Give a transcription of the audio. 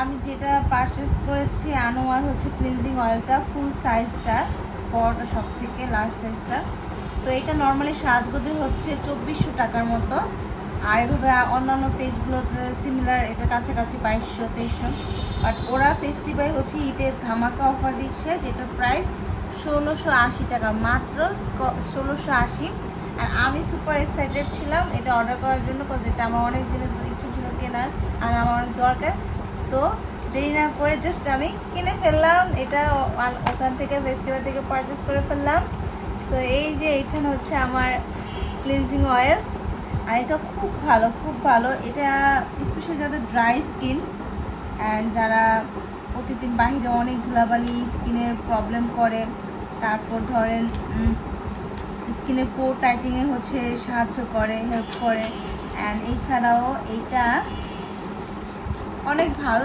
আমি যেটা পারচেস করেছি আনোয়ার হচ্ছে ক্লিনজিং অয়েলটা, ফুল সাইজটা, বড়টা সব থেকে লার্জ সাইজটা। তো এটা নর্মালি সাজগোজে হচ্ছে 2400 টাকার মতো। আর এভাবে অন্যান্য পেজগুলোতে সিমিলার এটা কাছাকাছি 2200-2300। বাট ওরা ফেস্টিভ্যাল হচ্ছে ঈদের ধামাকা অফার দিচ্ছে, যেটার প্রাইস 1680 টাকা, মাত্র 1680। আর আমি সুপার এক্সাইটেড ছিলাম এটা অর্ডার করার জন্য, কারণ এটা আমার অনেক দিনের ইচ্ছে ছিল কেনার, আর আমার অনেক দরকার। তো দেরি না করে জাস্ট আমি কিনে ফেললাম এটা, ওখান থেকে ফেস্টিভ্যাল থেকে পারচেস করে ফেললাম। সো এই যে এখানে হচ্ছে আমার ক্লিনজিং অয়েল, আর এটা খুব ভালো, খুব ভালো। এটা স্পেশালি যাদের ড্রাই স্কিন অ্যান্ড যারা প্রতিদিন বাহিরে অনেক ধুলাবালি স্কিনের প্রবলেম করে, তারপর ধরেন স্কিনের পোর টাইটিংয়ে হচ্ছে সাহায্য করে, হেল্প করে। অ্যান্ড এছাড়াও এইটা অনেক ভালো।